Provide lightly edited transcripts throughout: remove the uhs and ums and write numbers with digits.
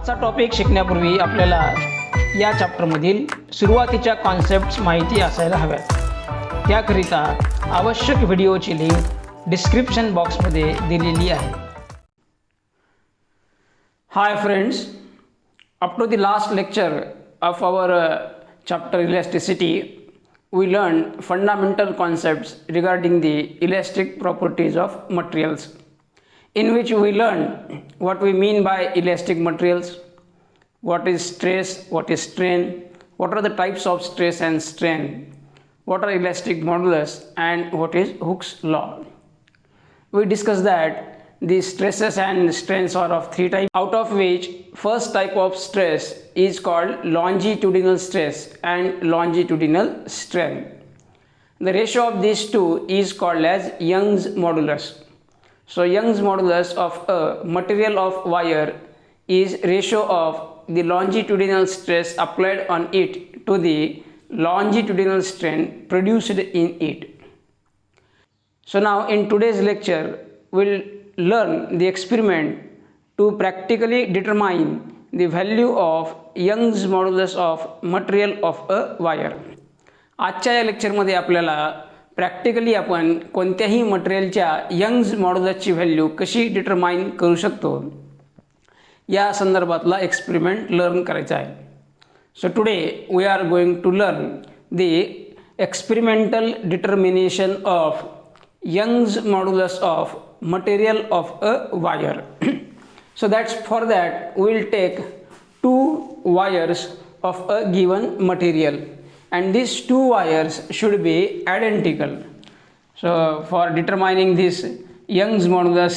आजचा टॉपिक शिकण्यापूर्वी आपल्याला या चॅप्टरमधील सुरुवातीच्या कॉन्सेप्ट्स माहिती असायला हव्यात. त्याकरिता आवश्यक व्हिडिओची लिंक डिस्क्रिप्शन बॉक्समध्ये दिलेली आहे. Hi friends, up to the last lecture of our chapter elasticity, we learned fundamental concepts regarding the elastic properties of materials, in which we learned what we mean by elastic materials, what is stress, what is strain, what are the types of stress and strain, what are elastic modulus, and what is Hooke's law. We discussed that the stresses and strains are of three types, out of which first type of stress is called longitudinal stress and longitudinal strain. The ratio of these two is called as Young's modulus. So Young's modulus of a material of wire is ratio of the longitudinal stress applied on it to the longitudinal strain produced in it. So now in today's lecture we'll learn the experiment to practically determine the value of Young's modulus of material of a wire. आजच्या या लेक्चरमध्ये आपल्याला practically आपण कोणत्याही मटेरियलच्या Young's मॉड्युलसची value कशी determine करू शकतो या संदर्भातला एक्सपेरिमेंट लर्न करायचा आहे. So today we are going to learn the experimental determination of Young's modulus of material of a wire. So that's for that we will take two wires of a given material, and these two wires should be identical. So for determining this Young's modulus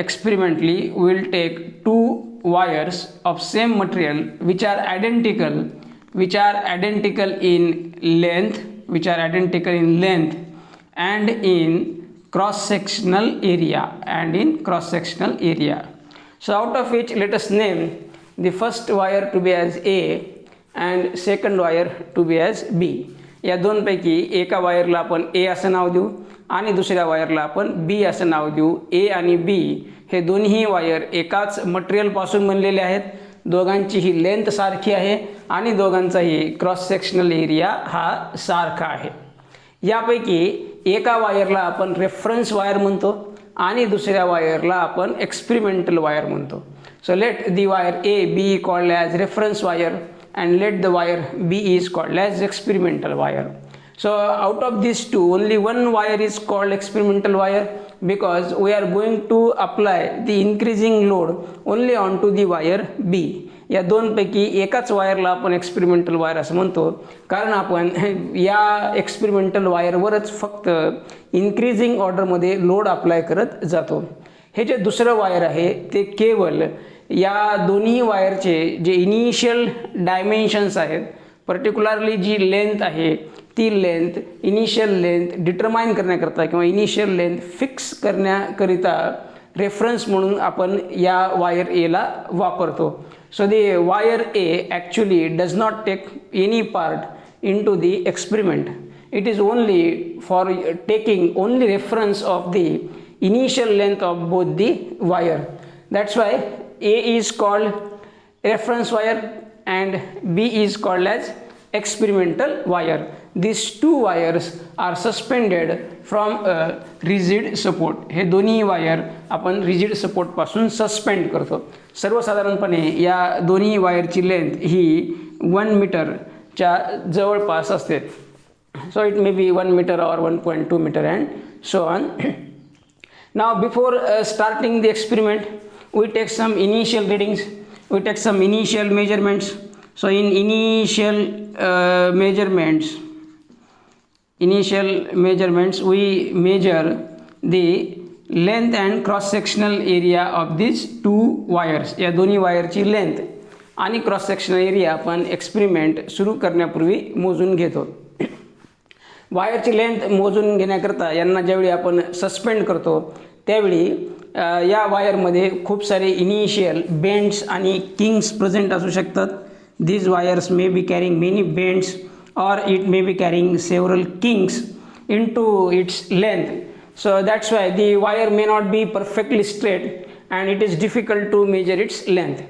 experimentally, we will take two wires of same material which are identical in length and in cross sectional area So out of which let us name the first wire to be as A and second wire to be as B. या दोन पैकी एका वायरला आपण A असं नाव देऊ आणि दुसऱ्या वायरला आपण B असं नाव देऊ. A आणि B हे दोन्ही वायर एकाच मटेरियल पासून बनलेले आहेत. दोघांची ही लेंथ सारखी आहे आणि दोघांचाही क्रॉस सेक्शनल एरिया हा सारखा आहे. यापैकी एका वायरला आपण रेफरन्स वायर म्हणतो आणि दुसऱ्या वायरला आपण एक्सपेरिमेंटल वायर म्हणतो. So let the wire A be called as reference wire and let the wire B is called as experimental wire. So out of these two only one wire is called experimental wire because we are going to apply the increasing load only onto the wire B. या दोन पैकी एकाच वायरला आपण experimental wire असं म्हणतो कारण आपण या एक्सपेरिमेंटल वायरवरच फक्त इन्क्रीजिंग ऑर्डरमध्ये लोड अप्लाय करत जातो. हे जे दुसरं वायर आहे ते केवळ या दोन्ही वायरचे जे इनिशियल डायमेन्शन्स आहेत, पर्टिक्युलरली जी लेंथ आहे ती लेंथ इनिशियल लेंथ डिटरमाइन करण्याकरता किंवा इनिशियल लेंथ फिक्स करण्याकरिता रेफरन्स म्हणून आपण या वायर एला वापरतो. So the wire A actually does not take any part in to the experiment. It is only for taking only reference of the initial length of both the wire. That's why A is called reference wire and B is called as experimental wire. These two wires are suspended from a rigid support. हे दोन्ही wire आपण rigid support पासून suspend करतो. सर्वसाधारणपणे या दोन्ही वायरची length ही 1 मीटरच्या जवळपास असते. So it may be 1 metre or 1.2 metre and so on. Now before starting the experiment, we take some initial readings, we take some initial measurements. So in initial measurements we measure the length and cross sectional area of these two wires. या दोन्ही वायरची length आणि cross sectional area आपण experiment सुरू करण्यापूर्वी मोजून घेतो. वायरची लेंथ मोजून घेण्याकरता यांना ज्यावेळी आपण सस्पेंड करतो त्यावेळी या वायरमध्ये खूप सारे इनिशियल बेंड्स आणि किंग्स प्रेझेंट असू शकतात. These wires may be carrying many bends और it may be carrying several kinks into its length. So that's why the wire may not be perfectly straight and it is difficult to measure its length.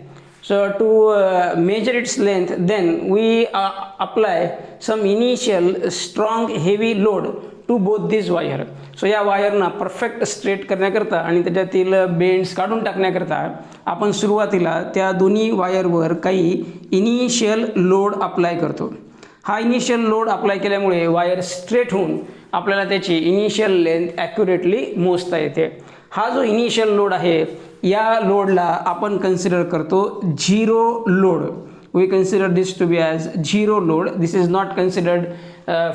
So to measure its length, then we apply some initial strong heavy load to both these wire. सो या वायरना perfect straight करण्याकरता आणि त्याच्यातील bends काढून टाकण्याकरता आपण सुरुवातीला त्या दोन्ही वायरवर काही initial load apply करतो. हा इनिशियल लोड अप्लाय केल्यामुळे वायर स्ट्रेट होऊन आपल्याला त्याची इनिशियल लेंथ ॲक्युरेटली मोजता येते. हा जो इनिशियल लोड आहे या लोडला आपण कन्सिडर करतो zero load. We consider this to be as zero load. This is not considered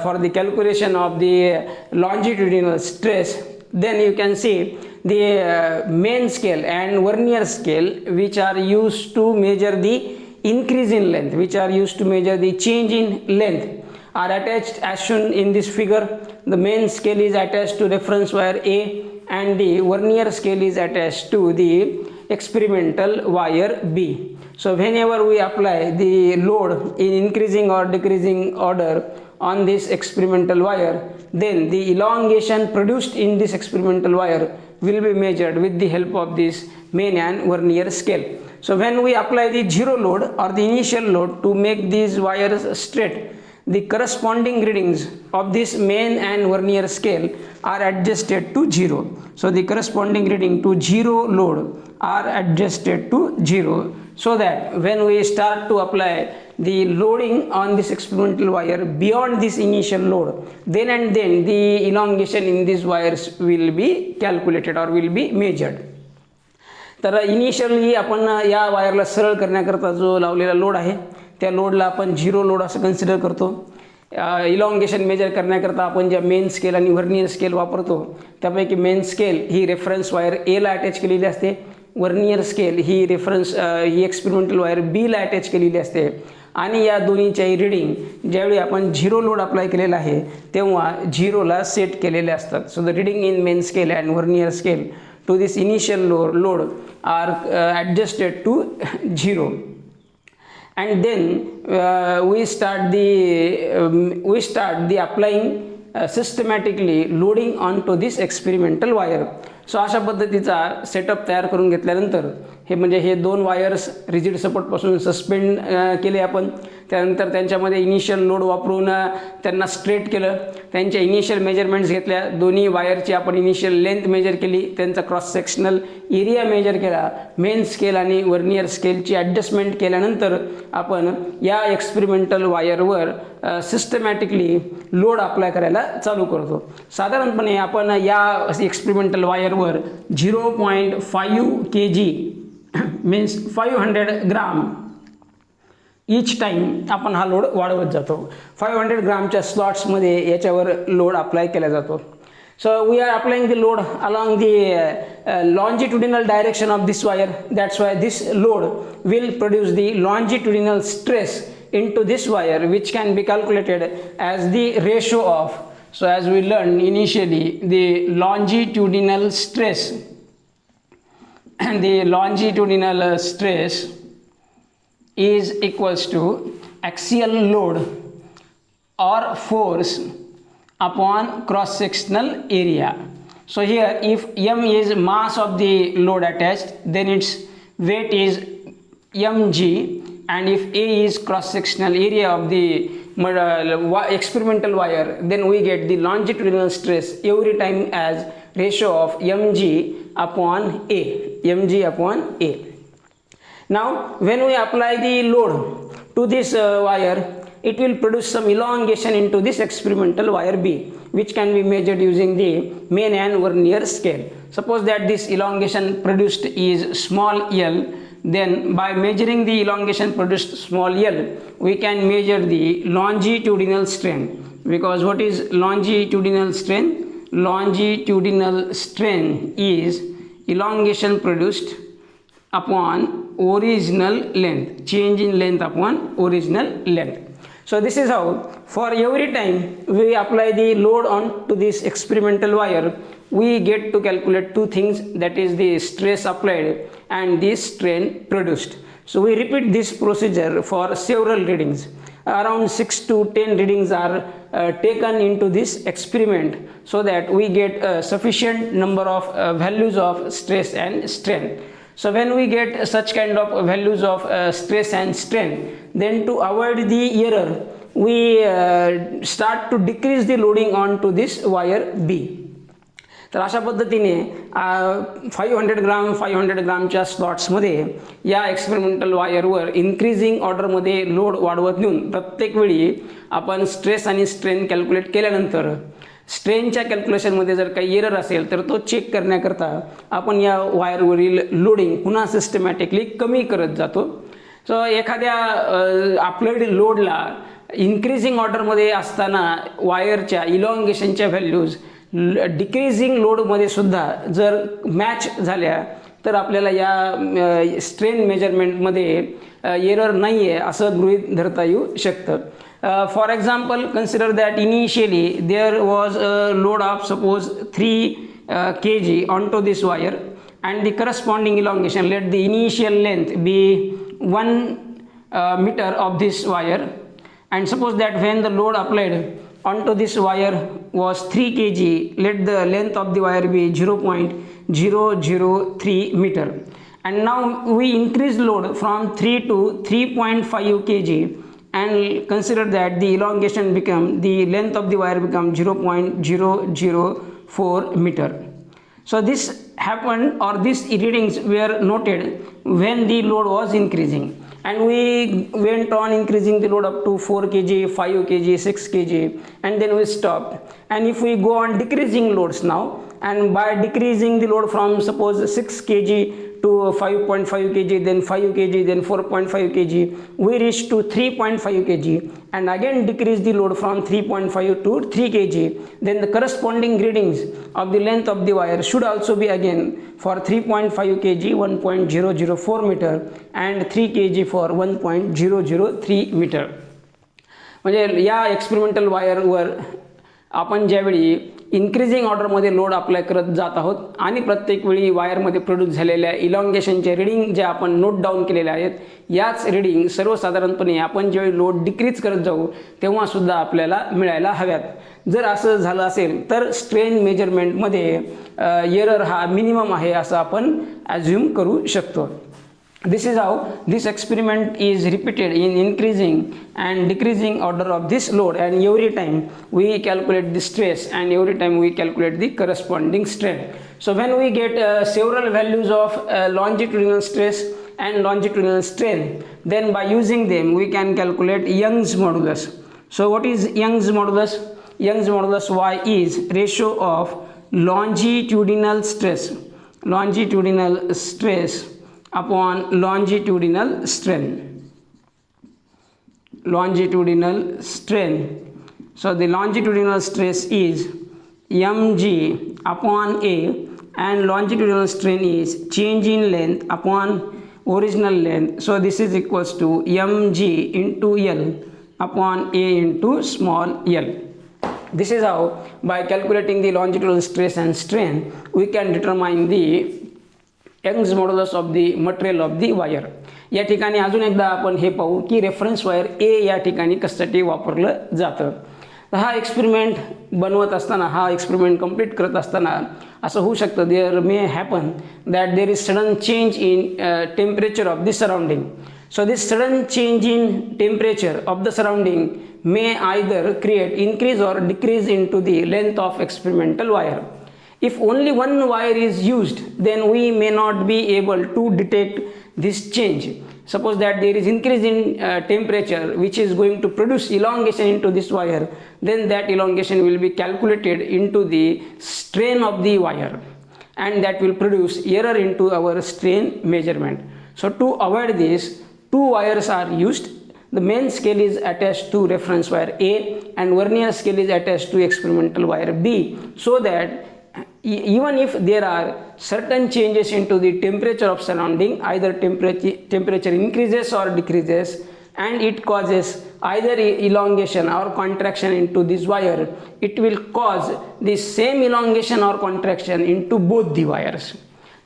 for the calculation of the longitudinal stress. Then you can see the main scale and vernier scale, which are used to measure the increase in length, which are used to measure the change in length, are attached as shown in this figure. The main scale is attached to reference wire A and the vernier scale is attached to the experimental wire B. So whenever we apply the load in increasing or decreasing order on this experimental wire, then the elongation produced in this experimental wire will be measured with the help of this main and vernier scale. So when we apply the zero load or the initial load to make these wires straight, the corresponding readings of this main and vernier scale are adjusted to zero. So the corresponding reading to zero load are adjusted to zero, so that when we start to apply the loading on this experimental wire beyond this initial load, then and then the elongation in these wires will be calculated or will be measured. तर initially आपण या वायरला सरळ करण्याकरता जो लावलेला load आहे त्या लोडला आपण झिरो लोड असं कन्सिडर करतो. इलॉंगेशन मेजर करण्याकरता आपण ज्या मेन स्केल आणि व्हर्नियर स्केल वापरतो त्यापैकी मेन स्केल ही रेफरन्स वायर एला अटॅच केलेली असते. वर्नियर स्केल ही ही एक्सपेरिमेंटल वायर बीला अटॅच केलेली असते आणि या दोन्हीच्याही रीडिंग ज्यावेळी आपण झिरो लोड अप्लाय केलेला आहे तेव्हा झिरोला सेट केलेले असतात. So the reading in main scale and vernier scale to this initial load are adjusted to zero. And then we start the applying systematically loading onto this experimental wire. सो अशा पद्धतीचा setup तयार करून घेतल्यानंतर हे म्हणजे हे दोन wires rigid सपोर्टपासून suspend केले आपण. त्यानंतर त्यांच्यामध्ये इनिशियल लोड वापरून त्यांना स्ट्रेट केलं. त्यांच्या इनिशियल मेजरमेंट्स घेतल्या. दोन्ही वायरची आपण इनिशियल लेंथ मेजर केली. त्यांचा क्रॉस सेक्शनल एरिया मेजर केला. मेन स्केल आणि वर्नियर स्केलची ॲडजस्टमेंट केल्यानंतर आपण या एक्सपेरिमेंटल वायरवर सिस्टमॅटिकली लोड अप्लाय करायला चालू करतो. साधारणपणे आपण या एक्सपेरिमेंटल वायरवर 0.5 kg means 500 gram each time आपण हा लोड वाढवत जातो. 500 ग्रामच्या स्लॉट्समध्ये याच्यावर लोड अप्लाय केला जातो. So we are applying the load along the longitudinal direction of this wire. That's why this load will produce the longitudinal stress into this wire, which can be calculated as the ratio of, so as we learned initially, the longitudinal stress and the longitudinal stress is equals to axial load or force upon cross sectional area. So here if m is mass of the load attached, then its weight is mg, and if a is cross sectional area of the experimental wire, then we get the longitudinal stress every time as ratio of mg upon a, mg upon a. Now when we apply the load to this wire, it will produce some elongation into this experimental wire B, which can be measured using the main and vernier scale. Suppose that this elongation produced is small l, then by measuring the elongation produced small l, we can measure the longitudinal strain. Because what is longitudinal strain? Longitudinal strain is elongation produced upon original length, change in length upon original length. So this is how for every time we apply the load on to this experimental wire, we get to calculate two things, that is the stress applied and the strain produced. So we repeat this procedure for several readings. Around 6 to 10 readings are taken into this experiment so that we get a sufficient number of values of stress and strain. So when we get such kind of values of stress and strain, then to avoid the error, we start to decrease the loading on to this wire B. तर अशा पद्धतीने 500 ग्राम 500 ग्रामच्या स्लॉट्समध्ये या experimental वायरवर increasing ऑर्डरमध्ये load वाढवत नेऊन प्रत्येक वेळी आपण स्ट्रेस आणि स्ट्रेन कॅल्क्युलेट केल्यानंतर स्ट्रेनच्या कॅल्क्युलेशनमध्ये जर काही एरर असेल तर तो चेक करण्याकरता आपण या वायरवरील लोडिंग पुन्हा सिस्टमॅटिकली कमी करत जातो. सो एखाद्या अप्लाइड लोडला इन्क्रीजिंग ऑर्डरमध्ये असताना वायरच्या इलॉंगेशनच्या व्हॅल्यूज डिक्रीजिंग लोडमध्ये सुद्धा जर मॅच झाल्या तर आपल्याला या स्ट्रेन मेजरमेंटमध्ये एरर नाही आहे असं गृहीत धरता येऊ शकतं. For example, consider that initially there was a load of suppose 3 kg onto this wire and the corresponding elongation, let the initial length be 1 meter of this wire, and suppose that when the load applied onto this wire was 3 kg, let the length of the wire be 0.003 meter, and now we increase load from 3 to 3.5 kg and consider that the elongation become, the length of the wire become 0.004 meter. So this happened, or these readings were noted when the load was increasing, and we went on increasing the load up to 4 kg, 5 kg, 6 kg, and then we stopped. And if we go on decreasing loads now, and by decreasing the load from suppose 6 kg to 5.5 kg, then 5 kg, then 4.5 kg, we reach to 3.5 kg, and again decrease the load from 3.5 to 3 kg, then the corresponding readings of the length of the wire should also be again for 3.5 kg 1.004 meter and 3 kg for 1.003 meter. म्हणजे या experimental वायरवर आपण ज्यावेळी increasing ऑर्डरमध्ये load apply करत जात आहोत आणि प्रत्येक वेळी वायरमध्ये प्रोड्यूस झालेल्या इलॉंगेशनचे रीडिंग जे आपण नोट डाऊन केलेले आहेत, याच रीडिंग सर्वसाधारणपणे आपण ज्यावेळी लोड डिक्रीज करत जाऊ तेव्हासुद्धा आपल्याला मिळायला हव्यात. जर असं झालं असेल तर स्ट्रेन मेजरमेंटमध्ये एरर हा मिनिमम आहे असं आपण ॲज्युम करू शकतो. This is how this experiment is repeated in increasing and decreasing order of this load, and every time we calculate the stress and every time we calculate the corresponding strain. So when we get several values of longitudinal stress and longitudinal strain, then by using them we can calculate Young's modulus. So what is Young's modulus? Young's modulus Y is ratio of longitudinal stress upon longitudinal strain. So the longitudinal stress is mg upon A, and longitudinal strain is change in length upon original length. So this is equals to mg into L upon A into small l. This is how by calculating the longitudinal stress and strain we can determine the Young's modulus of the material of the wire. या ठिकाणी अजून एकदा आपण हे पाहू की reference wire ए या ठिकाणी कशासाठी वापरलं जातं. हा एक्सपेरिमेंट बनवत असताना, हा एक्सपेरिमेंट कंप्लीट करत असताना असं होऊ शकतं, there may happen that there is sudden change in temperature of the surrounding. So this sudden change in temperature of the surrounding may either create increase or decrease into the length of experimental wire. If only one wire is used, then we may not be able to detect this change. Suppose that there is increase in temperature which is going to produce elongation into this wire, then that elongation will be calculated into the strain of the wire, and that will produce error into our strain measurement. So to avoid this, two wires are used. The main scale is attached to reference wire A and vernier scale is attached to experimental wire B, so that even if there are certain changes into the temperature of surrounding, either temperature increases or decreases, and it causes either elongation or contraction into this wire, it will cause the same elongation or contraction into both the wires.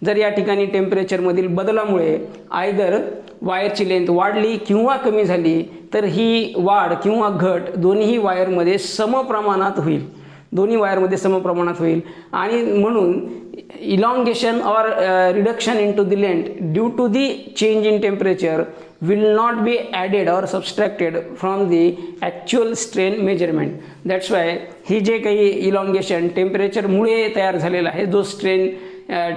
जर या ठिकाणी टेम्परेचरमधील बदलामुळे either वायरची length वाढली किंवा कमी झाली तर ही वाढ किंवा घट दोन्ही वायरमध्ये समप्रमाणात होईल. दोन्ही वायरमध्ये समप्रमाणात होईल आणि म्हणून elongation or reduction in to the length due to the change in temperature will not be added or subtracted from the actual strain measurement. That's why ही जे काही इलॉंगेशन टेम्परेचरमुळे तयार झालेला आहे, जो स्ट्रेन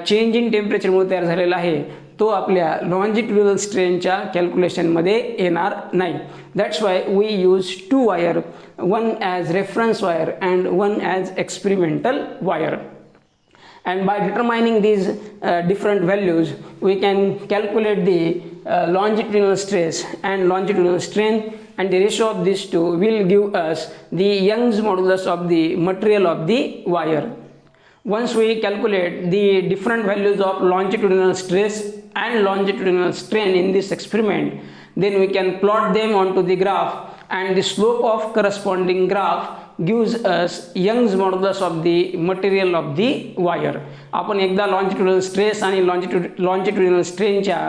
चेंज इन टेम्परेचरमुळे तयार झालेला आहे, तो आपल्या लॉन्जिट्युडिनल स्ट्रेनच्या कॅल्क्युलेशनमध्ये येणार नाही. That's why we use 2 wire, one as reference wire and one as experimental wire. And by determining these different values, we can calculate the longitudinal stress and longitudinal strain, and the ratio of these two will give us the Young's modulus of the material of the wire. Once we calculate the different values of longitudinal stress and longitudinal strain in this experiment, then we can plot them onto the graph, and the slope of corresponding graph gives us Young's modulus of the material of the wire. आपण एकदा longitudinal stress आणि longitudinal स्ट्रेनच्या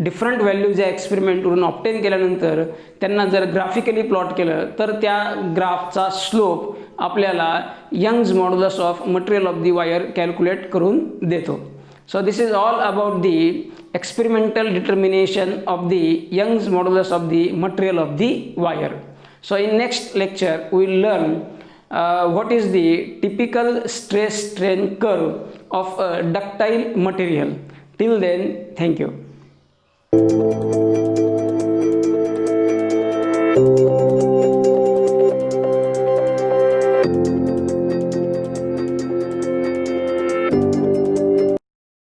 different values या एक्सपेरिमेंटवरून obtain केल्यानंतर त्यांना जर graphically plot केलं तर त्या ग्राफचा स्लोप आपल्याला Young's modulus of material of the wire calculate करून देतो. So this is all about the experimental determination of the Young's modulus of the material of the wire. So in next lecture we will learn what is the typical stress strain curve of a ductile material. Till then, thank you.